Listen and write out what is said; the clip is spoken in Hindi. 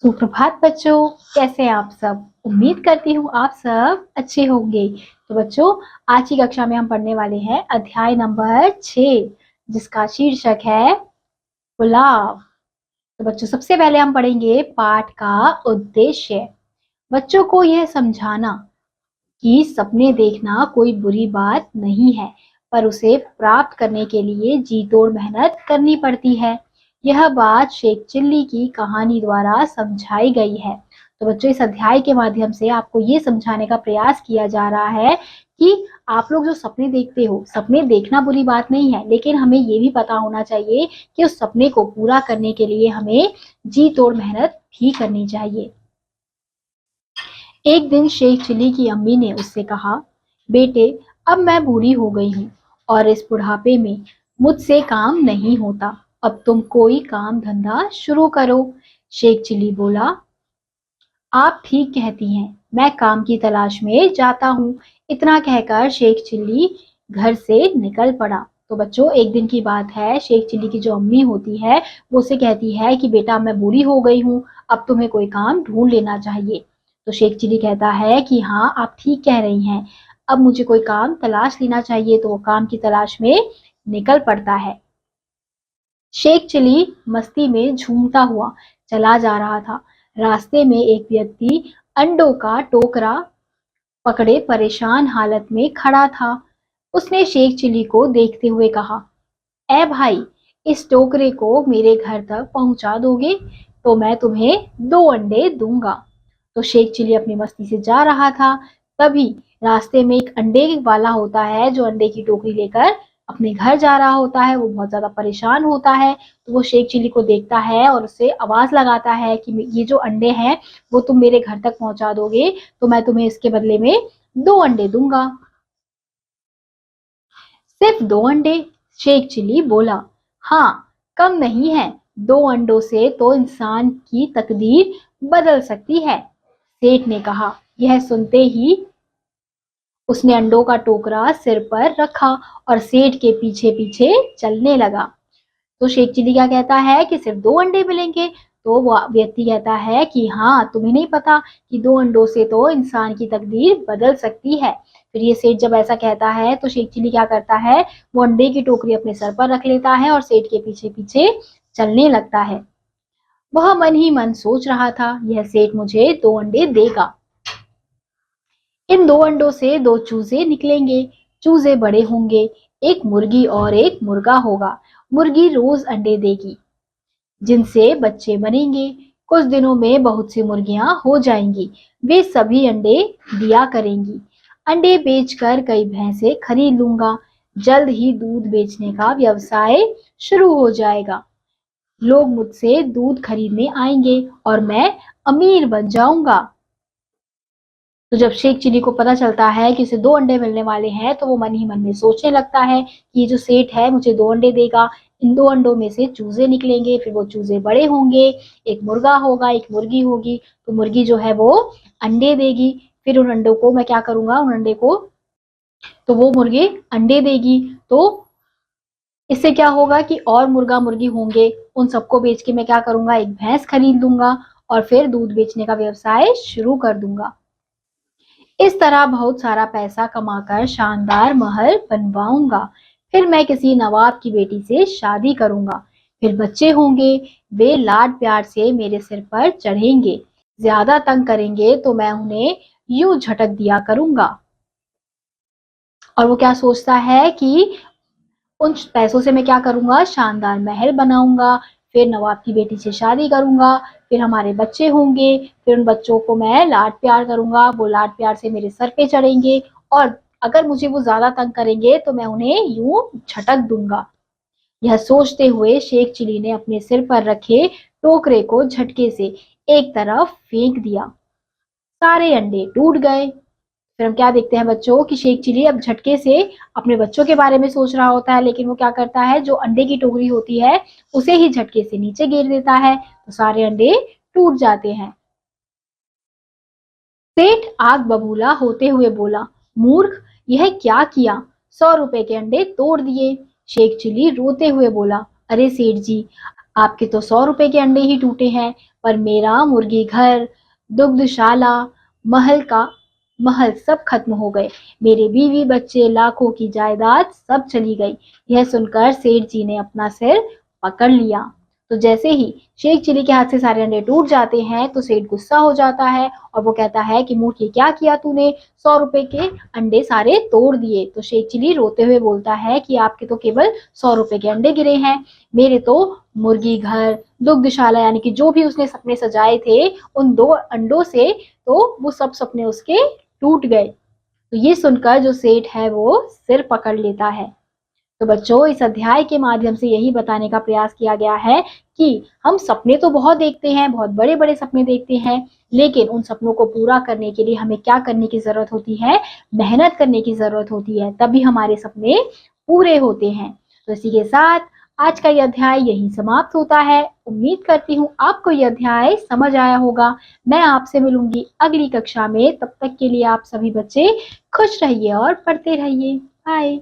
सुप्रभात बच्चों, कैसे हैं आप सब। उम्मीद करती हूँ आप सब अच्छे होंगे। तो बच्चों, आज की कक्षा में हम पढ़ने वाले हैं अध्याय नंबर 6, जिसका शीर्षक है पुलाव। तो बच्चों, सबसे पहले हम पढ़ेंगे पाठ का उद्देश्य। बच्चों को यह समझाना कि सपने देखना कोई बुरी बात नहीं है, पर उसे प्राप्त करने के लिए जी तोड़ मेहनत करनी पड़ती है। यह बात शेख चिल्ली की कहानी द्वारा समझाई गई है। तो बच्चों, इस अध्याय के माध्यम से आपको ये समझाने का प्रयास किया जा रहा है कि आप लोग जो सपने देखते हो, सपने देखना बुरी बात नहीं है, लेकिन हमें ये भी पता होना चाहिए कि उस सपने को पूरा करने के लिए हमें जी तोड़ मेहनत भी करनी चाहिए। एक दिन शेख चिल्ली की अम्मी ने उससे कहा, बेटे, अब मैं बूढ़ी हो गई हूँ और इस बुढ़ापे में मुझसे काम नहीं होता। अब तुम कोई काम धंधा शुरू करो। शेख चिल्ली बोला, आप ठीक कहती हैं, मैं काम की तलाश में जाता हूँ। इतना कहकर शेख चिल्ली घर से निकल पड़ा। तो बच्चों, एक दिन की बात है, शेख चिल्ली की जो अम्मी होती है वो उसे कहती है कि बेटा, मैं बूढ़ी हो गई हूँ, अब तुम्हें कोई काम ढूंढ लेना चाहिए। तो शेख चिल्ली कहता है कि हाँ, आप ठीक कह रही हैं, अब मुझे कोई काम तलाश लेना चाहिए। तो वो काम की तलाश में निकल पड़ता है। शेख चिल्ली मस्ती में झूमता हुआ चला जा रहा था। रास्ते में एक व्यक्ति अंडों का टोकरा पकड़े परेशान हालत में खड़ा था। उसने शेख चिल्ली को देखते हुए कहा, ए भाई, इस टोकरे को मेरे घर तक पहुंचा दोगे तो मैं तुम्हें 2 अंडे दूंगा। तो शेख चिल्ली अपनी मस्ती से जा रहा था। तभी रास्ते में एक अंडे वाला होता है जो अंडे की टोकरी लेकर अपने घर जा रहा होता है। वो बहुत ज्यादा परेशान होता है। तो वो शेख चिल्ली को देखता है और उससे आवाज लगाता है कि ये जो अंडे हैं वो तुम मेरे घर तक पहुंचा दोगे तो मैं तुम्हें इसके बदले में 2 अंडे दूंगा। सिर्फ 2 अंडे? शेख चिल्ली बोला, हाँ, कम नहीं है। 2 अंडों से तो इंसान की तकदीर बदल सकती है। सेठ ने कहा। यह सुनते ही उसने अंडों का टोकरा सिर पर रखा और सेठ के पीछे पीछे चलने लगा। तो शेख चिल्ली क्या कहता है कि सिर्फ 2 अंडे मिलेंगे। तो वो व्यक्ति कहता है कि हाँ, तुम्हें नहीं पता कि 2 अंडों से तो इंसान की तकदीर बदल सकती है। फिर ये सेठ जब ऐसा कहता है तो शेख चिल्ली क्या करता है, वो अंडे की टोकरी अपने सर पर रख लेता है और सेठ के पीछे पीछे चलने लगता है। वह मन ही मन सोच रहा था, यह सेठ मुझे 2 अंडे देगा। इन 2 अंडों से 2 चूजे निकलेंगे। चूजे बड़े होंगे, एक मुर्गी और एक मुर्गा होगा। मुर्गी रोज अंडे देगी जिनसे बच्चे बनेंगे। कुछ दिनों में बहुत सी मुर्गियां हो जाएंगी। वे सभी अंडे दिया करेंगी। अंडे बेचकर कई भैंसे खरीद लूंगा। जल्द ही दूध बेचने का व्यवसाय शुरू हो जाएगा। लोग मुझसे दूध खरीदने आएंगे और मैं अमीर बन जाऊंगा। तो जब शेख चिल्ली को पता चलता है कि उसे 2 अंडे मिलने वाले हैं तो वो मन ही मन में सोचने लगता है कि ये जो सेठ है मुझे 2 अंडे देगा। इन 2 अंडों में से चूजे निकलेंगे, फिर वो चूजे बड़े होंगे, एक मुर्गा होगा, एक मुर्गी होगी। तो मुर्गी जो है वो अंडे देगी। फिर उन अंडों को मैं क्या करूंगा, उन अंडे को, तो वो मुर्गी अंडे देगी। तो इससे क्या होगा कि और मुर्गा मुर्गी होंगे, उन सबको बेच के मैं क्या करूंगा, एक भैंस खरीद लूंगा और फिर दूध बेचने का व्यवसाय शुरू कर दूंगा। इस तरह बहुत सारा पैसा कमाकर शानदार महल बनवाऊंगा। फिर मैं किसी नवाब की बेटी से शादी करूंगा। फिर बच्चे होंगे, वे लाड प्यार से मेरे सिर पर चढ़ेंगे। ज्यादा तंग करेंगे तो मैं उन्हें यूं झटक दिया करूंगा। और वो क्या सोचता है कि उन पैसों से मैं क्या करूंगा, शानदार महल बनाऊंगा, फिर नवाब की बेटी से शादी करूंगा, फिर हमारे बच्चे होंगे, फिर उन बच्चों को मैं लाड प्यार करूंगा, वो लाड प्यार से मेरे सर पे चढ़ेंगे और अगर मुझे वो ज्यादा तंग करेंगे तो मैं उन्हें यूं झटक दूंगा। यह सोचते हुए शेख चिली ने अपने सिर पर रखे टोकरे को झटके से एक तरफ फेंक दिया। सारे अंडे टूट गए। फिर हम क्या देखते हैं बच्चों कि शेख चिली अब झटके से अपने बच्चों के बारे में सोच रहा होता है, लेकिन वो क्या करता है, जो अंडे की टोकरी होती है उसे ही झटके से नीचे गिर देता है। तो सारे अंडे टूट जाते हैं। सेठ आग बबूला होते हुए बोला, मूर्ख, यह क्या किया, 100 रुपए के अंडे तोड़ दिए। शेख चिली रोते हुए बोला, अरे सेठ जी, आपके तो 100 रुपए के अंडे ही टूटे हैं, पर मेरा मुर्गी घर, दुग्धशाला, महल सब खत्म हो गए। मेरे बीवी बच्चे, लाखों की जायदाद सब चली गई। यह सुनकर सेठ जी ने अपना सिर पकड़ लिया। तो जैसे ही शेख चिल्ली के हाथ से सारे अंडे टूट जाते हैं तो सेठ गुस्सा हो जाता है और वो कहता है कि मूर्ख, ये क्या किया तूने, 100 रुपए के अंडे सारे तोड़ दिए। तो शेख चिल्ली रोते हुए बोलता है कि आपके तो केवल 100 रुपए के अंडे गिरे हैं, मेरे तो मुर्गी घर, दुग्धशाला, यानी कि जो भी उसने सपने सजाए थे उन 2 अंडों से, तो वो सब सपने उसके टूट गए। तो ये सुनकर जो सेठ है वो सिर पकड़ लेता है। तो बच्चों, इस अध्याय के माध्यम से यही बताने का प्रयास किया गया है कि हम सपने तो बहुत देखते हैं, बहुत बड़े बड़े सपने देखते हैं, लेकिन उन सपनों को पूरा करने के लिए हमें क्या करने की जरूरत होती है, मेहनत करने की जरूरत होती है, तभी हमारे सपने पूरे होते हैं। तो इसी के साथ आज का यह अध्याय यही समाप्त होता है। उम्मीद करती हूँ आपको यह अध्याय समझ आया होगा। मैं आपसे मिलूंगी अगली कक्षा में, तब तक के लिए आप सभी बच्चे खुश रहिए और पढ़ते रहिए। बाय।